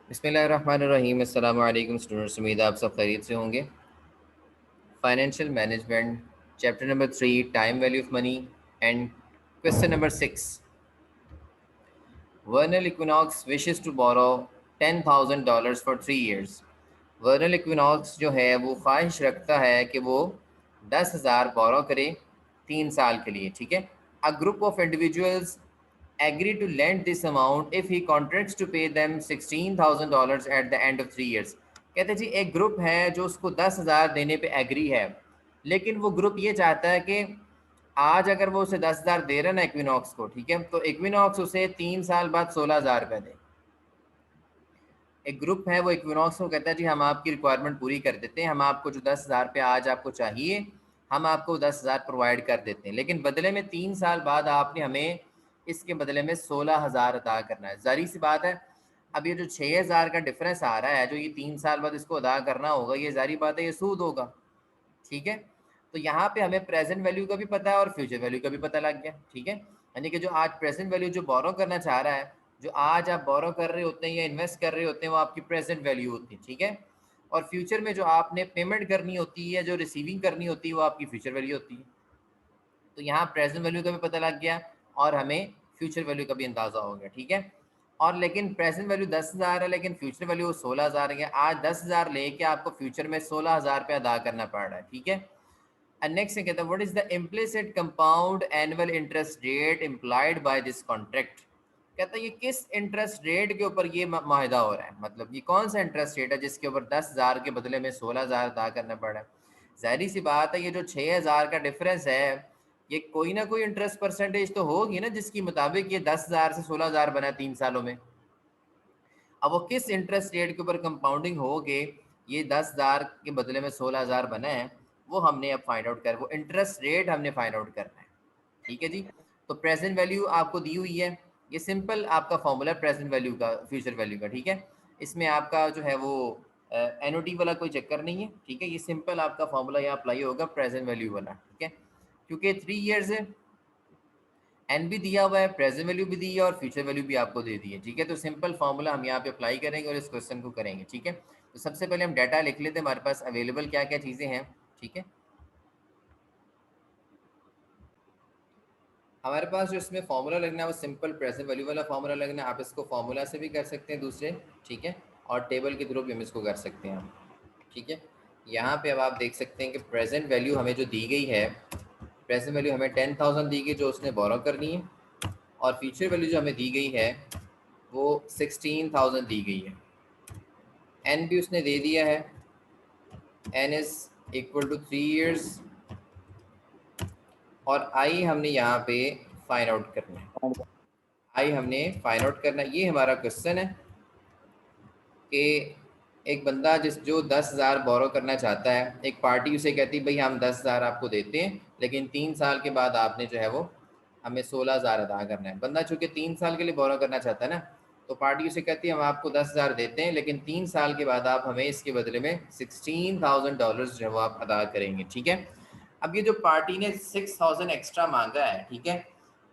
बिस्मिल्लाहिर्रहमानिर्रहीम। अस्सलाम वालेकुम स्टूडेंट्स, उम्मीद है आप सब खैरियत से होंगे। Financial management chapter number 3, time value of money and question number 6। Vernal equinox wishes to borrow $10,000 for 3 years। Vernal equinox जो है वो ख्वाहिश रखता है कि वो 10,000 बोरो करे 3 साल के लिए। ठीक है। A group of individuals agree to lend this amount if he contracts to pay them $16,000 at the end of 3 years। कहते जी एक ग्रुप है जो उसको 10,000 देने पे एग्री है, लेकिन वो ग्रुप ये चाहता है कि आज अगर वो उसे 10,000 दे रहा है ना इक्विनॉक्स को, ठीक है, तो इक्विनॉक्स उसे 3 साल बाद 16,000 रुपये दे। एक ग्रुप है वो इक्विनॉक्स को कहता है जी हम आपकी रिक्वायरमेंट पूरी कर देते हैं, हम आपको जो 10,000 रुपये आज आपको चाहिए हम आपको 10,000 प्रोवाइड कर देते हैं, लेकिन बदले में 3 साल बाद आपने हमें इसके बदले में 16,000 अदा करना है। जारी सी बात है, अब ये जो 6,000 का डिफरेंस आ रहा है जो ये 3 साल बाद इसको अदा करना होगा, ये जारी बात है ये सूद होगा। ठीक है। तो यहाँ पे हमें प्रेजेंट वैल्यू का भी पता है और फ्यूचर वैल्यू का भी पता लग गया। ठीक है। यानी कि जो आज प्रेजेंट वैल्यू जो बोरो करना चाह रहा है, जो आज आप बोरो कर रहे होते हैं या इन्वेस्ट कर रहे होते हैं, वो आपकी प्रेजेंट वैल्यू होती है। ठीक है। और फ्यूचर में जो आपने पेमेंट करनी होती है, जो रिसीविंग करनी होती है, वो आपकी फ्यूचर वैल्यू होती है। तो यहाँ प्रेजेंट वैल्यू का भी पता लग गया और हमें फ्यूचर वैल्यू का भी अंदाजा हो गया। ठीक है। और लेकिन प्रेजेंट वैल्यू 10,000 है, लेकिन फ्यूचर वैल्यू 16,000 है। आज 10,000 लेके आपको फ्यूचर में 16,000 रुपये अदा करना पड़ रहा है। ठीक है। And next कहता है what is the implicit compound annual interest rate implied by this contract। कहता है ये किस इंटरेस्ट रेट के ऊपर ये माहिदा हो रहा है, मतलब ये कौन सा इंटरेस्ट रेट है जिसके ऊपर 10,000 के बदले में 16,000 अदा करना पड़ रहा है। जाहिर सी बात है ये जो 6,000 का डिफरेंस है, ये कोई ना कोई इंटरेस्ट परसेंटेज तो होगी ना जिसके मुताबिक ये 10,000 से 16,000 बना 3 सालों में। अब वो किस इंटरेस्ट रेट के ऊपर कंपाउंडिंग हो के ये 10,000 के बदले में 16,000 बना है, वो हमने अब फाइंड आउट कर, वो इंटरेस्ट रेट हमने फाइंड आउट करना है। ठीक है जी। तो प्रेजेंट वैल्यू आपको दी हुई है, ये सिंपल आपका फॉर्मूला प्रेजेंट वैल्यू का, फ्यूचर वैल्यू का। ठीक है। इसमें आपका जो है वो एनओटी वाला कोई चक्कर नहीं है। ठीक है। ये सिंपल आपका फॉर्मूला यहाँ अप्लाई होगा प्रेजेंट वैल्यू वाला। ठीक है। क्योंकि 3 years है, एन भी दिया हुआ है, प्रेजेंट वैल्यू भी दी है और फ्यूचर वैल्यू भी आपको दे दी है। ठीक है। तो सिंपल फॉर्मूला हम यहाँ पे अप्लाई करेंगे और इस क्वेश्चन को करेंगे। ठीक है। तो सबसे पहले हम डाटा लिख लेते हैं, हमारे पास अवेलेबल क्या क्या चीज़ें हैं। ठीक है। हमारे पास जो इसमें फॉर्मूला लगना है वो सिंपल प्रेजेंट वैल्यू वाला फॉर्मूला लगना है। आप इसको फॉर्मूला से भी कर सकते हैं दूसरे। ठीक है। और टेबल के थ्रू भी हम इसको कर सकते हैं। ठीक है। यहाँ पे अब आप देख सकते हैं कि प्रेजेंट वैल्यू हमें जो दी गई है, प्रेजेंट वैल्यू हमें 10,000 दी गई जो उसने बोरो करनी है, और फ्यूचर वैल्यू जो हमें दी गई है वो 16,000 दी गई है। एन भी उसने दे दिया है, n is equal to 3 years, और आई हमने यहाँ पे फाइंड आउट करना है। आई हमने फाइंड आउट करना है। ये हमारा क्वेश्चन है कि एक बंदा जो 10,000 बोरो करना चाहता है, एक पार्टी उसे कहती है भाई हम 10,000 आपको देते हैं, लेकिन 3 साल के बाद आपने जो है वो हमें 16,000 अदा करना है। बंदा चूंकि 3 साल के लिए बोरो करना चाहता है ना, तो पार्टी उसे कहती है हम आपको 10,000 देते हैं, लेकिन 3 साल के बाद आप हमें इसके बदले में $16,000 जो है वो आप अदा करेंगे। ठीक है। अब ये जो पार्टी ने 6,000 एक्स्ट्रा मांगा है, ठीक है,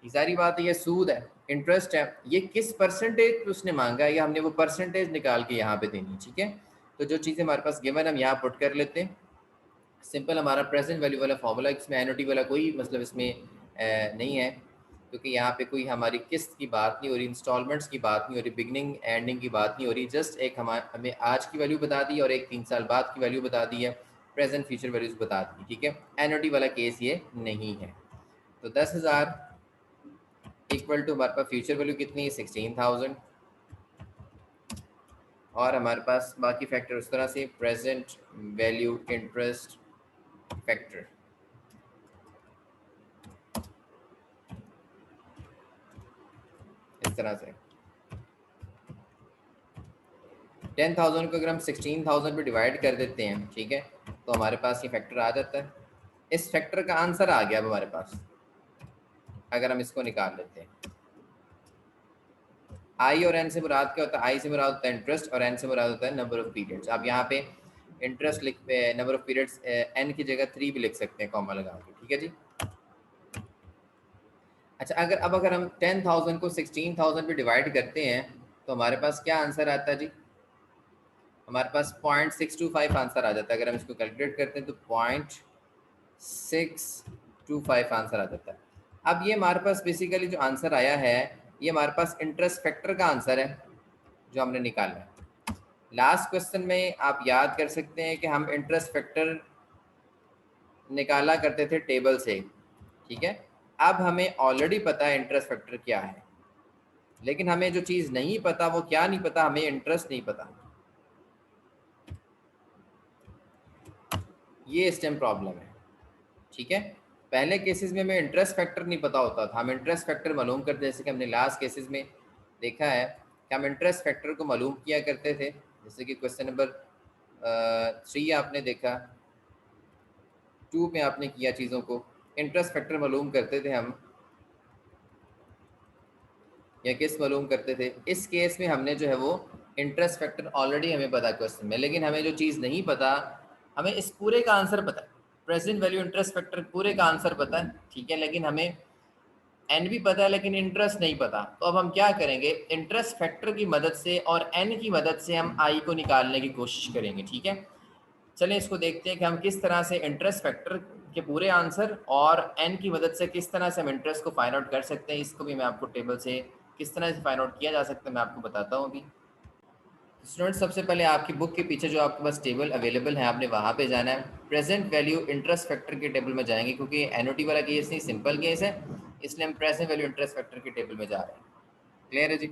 सारी बात है ये सूद है, इंटरेस्ट है। ये किस परसेंटेज पे उसने मांगा है, या हमने वो परसेंटेज निकाल के यहाँ पे देनी। ठीक है। तो जो चीज़ें हमारे पास गिवन हम यहाँ पुट कर लेते हैं। सिंपल हमारा प्रेजेंट वैल्यू वाला फॉर्मूला, इसमें एनओटी वाला कोई मतलब इसमें नहीं है, क्योंकि यहाँ पे कोई हमारी किस्त की बात नहीं हो रही, इंस्टॉलमेंट्स की बात नहीं हो रही, बिगनिंग एंडिंग की बात नहीं हो रही। जस्ट एक हमें आज की वैल्यू बता दी और एक 3 साल बाद की वैल्यू बता दी है, प्रेजेंट फ्यूचर वैल्यूज बता दी। ठीक है। एनओटी वाला केस ये नहीं है। तो 10,000 इक्वल टू हमारे पास फ्यूचर वैल्यू कितनी है 16,000, और हमारे पास बाकी फैक्टर उस तरह से प्रेजेंट वैल्यू इंटरेस्ट फैक्टर इस तरह से। 10,000 को अगर हम 16,000 पे डिवाइड कर देते हैं, ठीक है, तो हमारे पास ये फैक्टर आ जाता है। इस फैक्टर का आंसर आ गया अब हमारे पास, अगर हम इसको निकाल लेते हैं। आई और एन से मुराद क्या होता है, आई से मुराद होता है इंटरेस्ट और एन से मुराद होता है नंबर ऑफ पीरियड्स। आप यहाँ पे इंटरेस्ट लिख नंबर ऑफ पीरियड्स एन की जगह 3 भी लिख सकते हैं कॉमा लगा के। ठीक है जी। अच्छा, अगर हम 10,000 को 16,000 पे डिवाइड करते हैं तो हमारे पास क्या आंसर आता है जी। हमारे पास 0.625 आंसर आ जाता है। अगर हम इसको कैलकुलेट करते हैं तो 0.625 आंसर आ जाता है। अब ये हमारे पास बेसिकली जो आंसर आया है ये हमारे पास इंटरेस्ट फैक्टर का आंसर है जो हमने निकाला है। लास्ट क्वेश्चन में आप याद कर सकते हैं कि हम इंटरेस्ट फैक्टर निकाला करते थे टेबल से, ठीक है। अब हमें ऑलरेडी पता है इंटरेस्ट फैक्टर क्या है, लेकिन हमें जो चीज़ नहीं पता वो क्या नहीं पता, हमें इंटरेस्ट नहीं पता। ये इस टाइम प्रॉब्लम है, ठीक है। पहले केसेस में हमें इंटरेस्ट फैक्टर नहीं पता होता था, हम इंटरेस्ट फैक्टर मालूम करते, जैसे कि हमने लास्ट केसेस में देखा है कि हम इंटरेस्ट फैक्टर को मालूम किया करते थे। जैसे कि क्वेश्चन नंबर 3 आपने देखा, 2 में आपने किया चीज़ों को, इंटरेस्ट फैक्टर मालूम करते थे हम, या किस मालूम करते थे। इस केस में हमने जो है वो इंटरेस्ट फैक्टर ऑलरेडी हमें पता क्वेश्चन में, लेकिन हमें जो चीज़ नहीं पता, हमें इस पूरे का आंसर पता है, प्रेजेंट वैल्यू इंटरेस्ट फैक्टर पूरे का आंसर पता है, ठीक है, लेकिन हमें एन भी पता है लेकिन इंटरेस्ट नहीं पता। तो अब हम क्या करेंगे, इंटरेस्ट फैक्टर की मदद से और एन की मदद से हम आई को निकालने की कोशिश करेंगे, ठीक है। चलें इसको देखते हैं कि हम किस तरह से इंटरेस्ट फैक्टर के पूरे आंसर और एन की मदद से किस तरह से हम इंटरेस्ट को फाइंड आउट कर सकते हैं। इसको भी मैं आपको टेबल से किस तरह से फाइंड आउट किया जा सकता है मैं आपको बताता हूँ अभी। स्टूडेंट, सबसे पहले आपकी बुक के पीछे जो आपके पास टेबल अवेलेबल है आपने वहाँ पे जाना है। प्रेजेंट वैल्यू इंटरेस्ट फैक्टर के टेबल में जाएंगे, क्योंकि एनओटी वाला केस नहीं सिंपल केस है, इसलिए हम प्रेजेंट वैल्यू इंटरेस्ट फैक्टर के टेबल में जा रहे हैं। क्लियर है जी।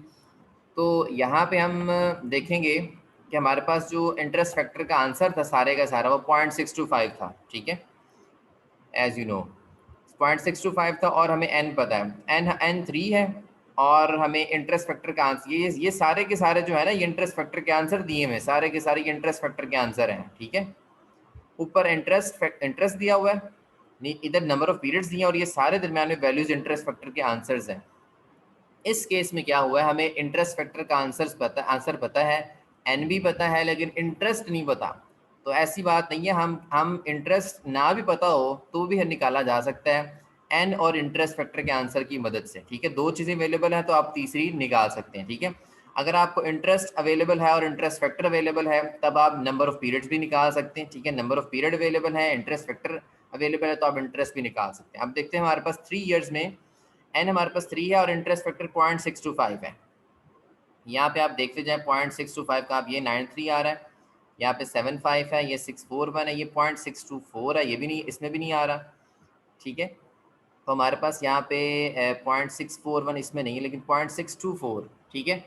तो यहाँ पे हम देखेंगे कि हमारे पास जो इंटरेस्ट फैक्टर का आंसर था सारे का सारा वो 0.625 था, ठीक है, एज यू नो 0.625 था, और हमें एन पता है, एन 3 है, और हमें इंटरेस्ट फैक्टर का आंसर ये सारे के सारे जो है ना, ये इंटरेस्ट फैक्टर के आंसर दिए हुए, सारे के सारे ये इंटरेस्ट फैक्टर के आंसर हैं, ठीक है। ऊपर इंटरेस्ट दिया हुआ है, इधर नंबर ऑफ पीरियड्स दिए हैं, और ये सारे दरमियान में वैल्यूज इंटरेस्ट फैक्टर के आंसर्स हैं। इस केस में क्या हुआ है, हमें इंटरेस्ट फैक्टर का आंसर पता है, एन भी पता है, लेकिन इंटरेस्ट नहीं पता। तो ऐसी बात नहीं है, हम इंटरेस्ट ना भी पता हो तो भी निकाला जा सकता है एन और इंटरेस्ट फैक्टर के आंसर की मदद से, ठीक है। दो चीज़ें अवेलेबल हैं तो आप तीसरी निकाल सकते हैं, ठीक है। अगर आपको इंटरेस्ट अवेलेबल है और इंटरेस्ट फैक्टर अवेलेबल है तब आप नंबर ऑफ पीरियड्स भी निकाल सकते हैं, ठीक है। नंबर ऑफ पीरियड अवेलेबल है, इंटरेस्ट फैक्टर अवेलेबल है, तो आप इंटरेस्ट भी निकाल सकते हैं। अब देखते हैं हमारे पास 3 ईयर्स में एन हमारे पास 3 है और इंटरेस्ट फैक्टर 0.625 है। यहाँ पे आप देखते जाए 0.625 का, आप ये 93 आ रहा है, यहाँ पे 75 है, ये 641 है, ये 0.624 है, ये भी नहीं, इसमें भी नहीं आ रहा, ठीक है। तो हमारे पास यहाँ पे 0.641 इसमें नहीं है, लेकिन 0.624, ठीक है।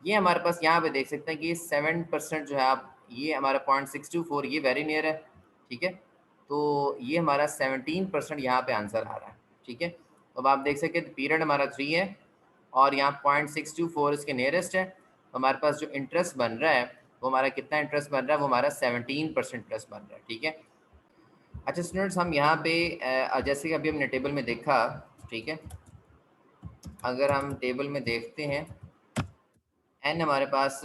ये हमारे पास यहाँ पे देख सकते हैं कि 7% जो है आप, ये हमारा 0.624 ये वेरी नियर है, ठीक है। तो ये हमारा 17% यहाँ पे आंसर आ रहा है, ठीक है। तो अब आप देख सकते हैं पीरियड हमारा 3 है और यहाँ 0.624 इसके नियरेस्ट है। तो हमारे पास जो इंटरेस्ट बन रहा है वो हमारा कितना इंटरेस्ट बन रहा है, वो हमारा 17% इंटरेस्ट बन रहा है, ठीक है। अच्छा स्टूडेंट्स, हम यहाँ पे जैसे कि अभी हमने टेबल में देखा, ठीक है, अगर हम टेबल में देखते हैं एन हमारे पास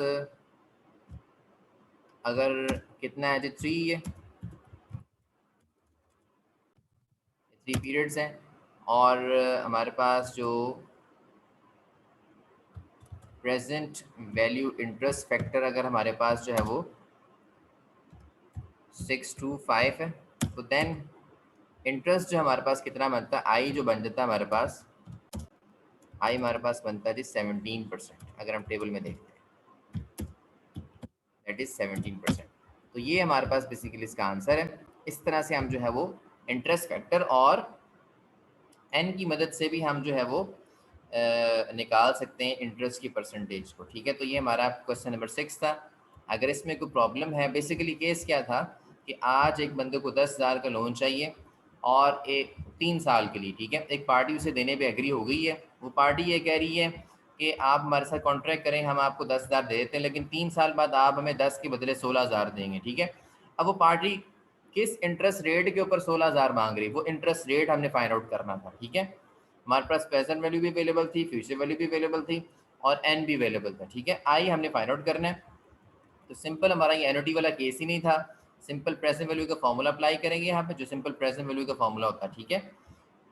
अगर कितना है, जो 3 है, 3 पीरियड्स हैं, और हमारे पास जो प्रेजेंट वैल्यू इंटरेस्ट फैक्टर अगर हमारे पास जो है वो 625 है, तो देन इंटरेस्ट जो हमारे पास कितना बनता है, आई जो बन जाता है हमारे पास, आई हमारे पास बनता है जी 17%। अगर हम टेबल में देखते हैं दैट इज 17%। तो ये हमारे पास बेसिकली इसका आंसर है। इस तरह से हम जो है वो इंटरेस्ट फैक्टर और एन की मदद से भी हम जो है वो निकाल सकते हैं इंटरेस्ट की परसेंटेज को, ठीक है। तो ये हमारा क्वेश्चन नंबर 6 था। अगर इसमें कोई प्रॉब्लम है, बेसिकली केस क्या था कि आज एक बंदे को 10,000 का लोन चाहिए और एक 3 साल के लिए, ठीक है। एक पार्टी उसे देने पे एग्री हो गई है, वो पार्टी ये कह रही है कि आप हमारे साथ कॉन्ट्रैक्ट करें, हम आपको 10,000 दे देते हैं, लेकिन 3 साल बाद आप हमें 10 के बदले 16,000 देंगे, ठीक है। अब वो पार्टी किस इंटरेस्ट रेट के ऊपर 16,000 मांग रही, वो इंटरेस्ट रेट हमने फाइंड आउट करना था, ठीक है। हमारे पास प्रेजेंट वैल्यू भी अवेलेबल थी, फ्यूचर वैल्यू भी अवेलेबल थी, और एन भी अवेलेबल था, ठीक है। आई हमने फाइंड आउट करना है, तो सिंपल हमारा ये एनओटी वाला केस ही नहीं था, सिंपल प्रेजेंट वैल्यू का फॉर्मूला अप्लाई करेंगे यहाँ पे, जो सिंपल प्रेजेंट वैल्यू का फॉर्मूला होता है, ठीक है।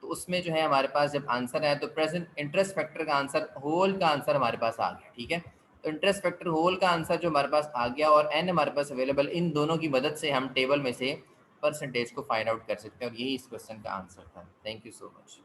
तो उसमें जो है हमारे पास जब आंसर है तो प्रेजेंट इंटरेस्ट फैक्टर का आंसर, होल का आंसर हमारे पास आ गया, ठीक है। तो इंटरेस्ट फैक्टर होल का आंसर जो हमारे पास आ गया और एन हमारे पास अवेलेबल, इन दोनों की मदद से हम टेबल में से परसेंटेज को फाइंड आउट कर सकते हैं और यही इस क्वेश्चन का आंसर था। Thank you so much.